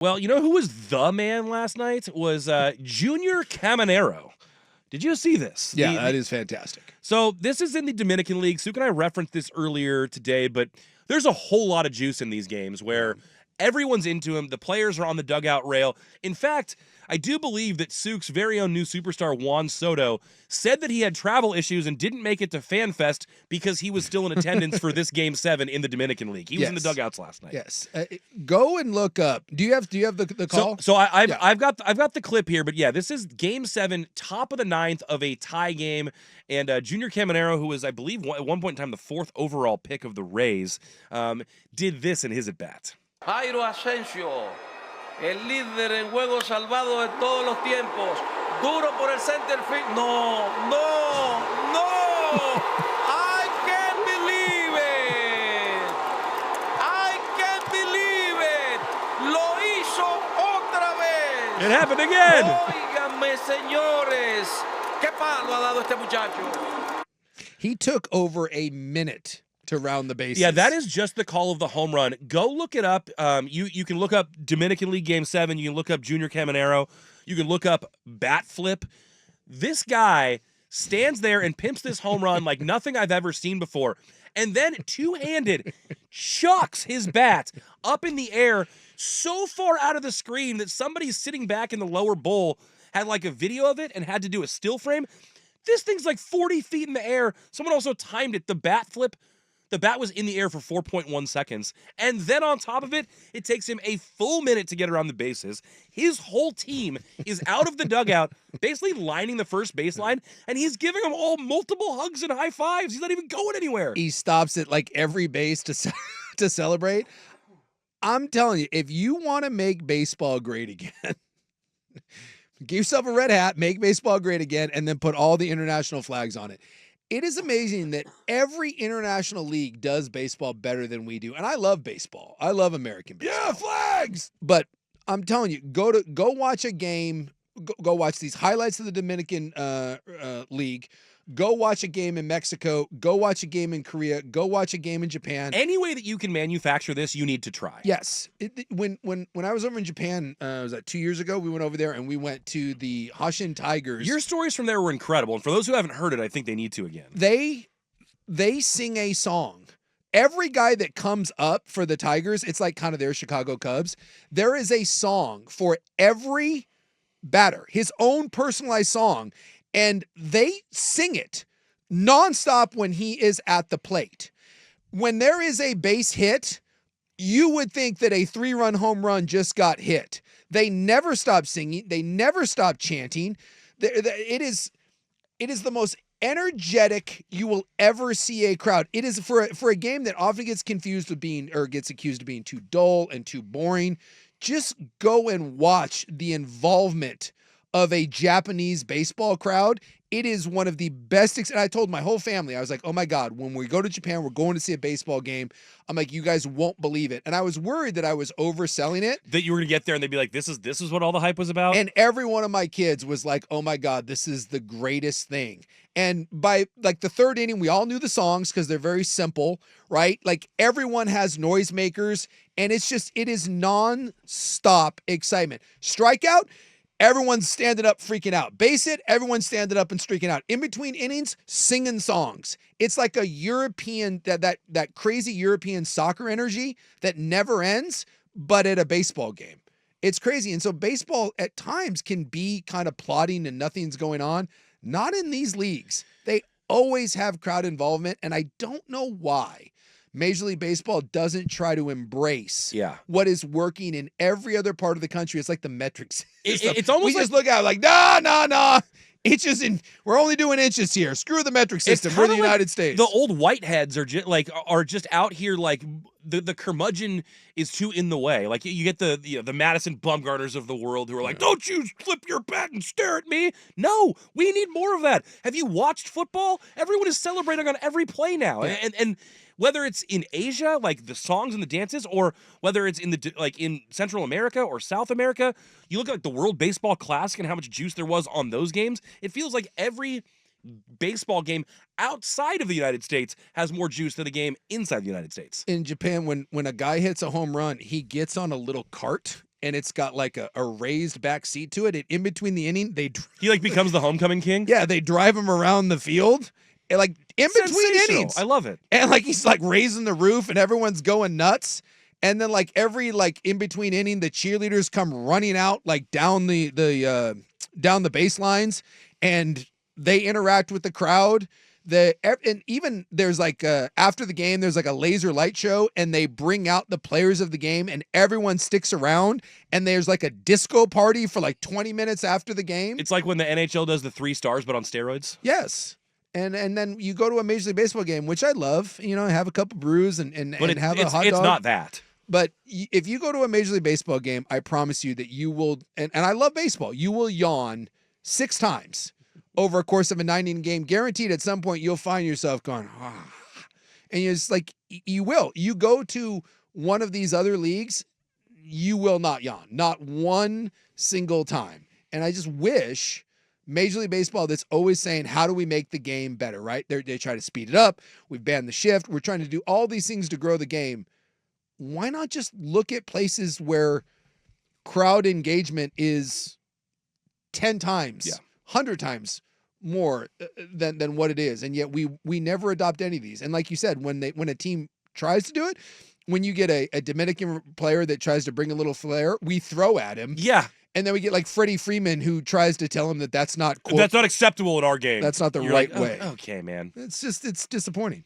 Well, you know who was the man last night? Was Junior Caminero. Did you see this? Yeah, that is fantastic. So this is in the Dominican League. Suke and I referenced this earlier today, but there's a whole lot of juice in these games where everyone's into him. The players are on the dugout rail. In fact, I do believe that Suke's very own new superstar, Juan Soto, said that he had travel issues and didn't make it to FanFest because he was still in attendance for this Game 7 in the Dominican League. He was in the dugouts last night. Yes. Go and look up. Do you have the call? So I've got the clip here, but yeah, this is Game 7, top of the 9th of a tie game, and Junior Caminero, who was, I believe, at one point in time the 4th overall pick of the Rays, did this in his at-bat. Jairo Asensio, el líder en juegos salvados de todos los tiempos. Duro por el center field. No, no, no. I can't believe it. I can't believe it. Lo hizo otra vez. It happened again. Óiganme, señores. ¿Qué palo ha dado este muchacho? He took over a minute to round the bases. Yeah, that is just the call of the home run. Go look it up. You can look up Dominican League Game 7. You can look up Junior Caminero. You can look up bat flip. This guy stands there and pimps this home run like nothing I've ever seen before. And then two-handed chucks his bat up in the air so far out of the screen that somebody sitting back in the lower bowl had like a video of it and had to do a still frame. This thing's like 40 feet in the air. Someone also timed it. The bat flip, the bat was in the air for 4.1 seconds. And then on top of it, it takes him a full minute to get around the bases. His whole team is out of the dugout, basically lining the first baseline, and he's giving them all multiple hugs and high fives. He's not even going anywhere. He stops at like every base to celebrate. I'm telling you, if you want to make baseball great again, give yourself a red hat, make baseball great again, and then put all the international flags on it. It is amazing that every international league does baseball better than we do. And I love baseball. I love American baseball. Yeah, flags! But I'm telling you, go watch a game. Go watch these highlights of the Dominican League. Go watch a game in Mexico. Go watch a game in Korea. Go watch a game in Japan. Any way that you can manufacture this, you need to try. Yes. When I was over in Japan, was that 2 years ago? We went over there and we went to the Hanshin Tigers. Your stories from there were incredible. And for those who haven't heard it, I think they need to again. They sing a song. Every guy that comes up for the Tigers, it's like kind of their Chicago Cubs. There is a song for every batter, his own personalized song. And they sing it nonstop when he is at the plate. When there is a base hit, you would think that a 3-run home run just got hit. They never stop singing. They never stop chanting. It is the most energetic you will ever see a crowd. It is for a game that often gets confused with gets accused of being too dull and too boring. Just go and watch the involvement of a Japanese baseball crowd. It is one of the best. And I told my whole family, I was like, oh my God, when we go to Japan, we're going to see a baseball game. I'm like, you guys won't believe it. And I was worried that I was overselling it. That you were going to get there and they'd be like, this is what all the hype was about? And every one of my kids was like, oh my God, this is the greatest thing. And by like the third inning, we all knew the songs because they're very simple, right? Like everyone has noisemakers and it is non-stop excitement. Strikeout, everyone's standing up, freaking out. Base hit, everyone's standing up and streaking out. In between innings, singing songs. It's like a European, that crazy European soccer energy that never ends, but at a baseball game. It's crazy. And so baseball at times can be kind of plodding and nothing's going on. Not in these leagues. They always have crowd involvement, and I don't know why Major League Baseball doesn't try to embrace what is working in every other part of the country. It's like the metrics. It's almost we just look at it like, nah. It's just we're only doing inches here. Screw the metric system. We're the United States. The old whiteheads are just out here like the curmudgeon is too in the way. Like you get the Madison Bumgarners of the world who are like, don't you flip your bat and stare at me. No, we need more of that. Have you watched football? Everyone is celebrating on every play now. Yeah. And whether it's in Asia, like the songs and the dances, or whether it's in Central America or South America, you look at like the World Baseball Classic and how much juice there was on those games. It feels like every baseball game outside of the United States has more juice than a game inside the United States. In Japan, when a guy hits a home run, he gets on a little cart and it's got like a raised back seat to it. And in between the inning, He like becomes the homecoming king. yeah, they drive him around the field, and like in between Sensational. innings. I love it. And like he's like raising the roof and everyone's going nuts. And then like every like in between inning, the cheerleaders come running out like down the baselines, and they interact with the crowd. And even there's like after the game, there's like a laser light show, and they bring out the players of the game, and everyone sticks around, and there's like a disco party for like 20 minutes after the game. It's like when the NHL does the 3 stars, but on steroids. Yes. And then you go to a Major League Baseball game, which I love, have a couple brews and have a hot dog. It's not that. But if you go to a Major League Baseball game, I promise you that you will, and I love baseball, you will yawn 6 times over a course of a 9-inning game. Guaranteed at some point you'll find yourself going, ah. And you're just like, you will. You go to one of these other leagues, you will not yawn. Not one single time. And I just wish Major League Baseball, that's always saying, how do we make the game better, right? They try to speed it up. We've banned the shift. We're trying to do all these things to grow the game. Why not just look at places where crowd engagement is 10 times, 100 times more than what it is? And yet we never adopt any of these. And like you said, when a team tries to do it, when you get a Dominican player that tries to bring a little flair, we throw at him. Yeah. And then we get like Freddie Freeman, who tries to tell him that that's not cool. That's not acceptable in our game. That's not the You're right like, way. Okay, man. It's disappointing.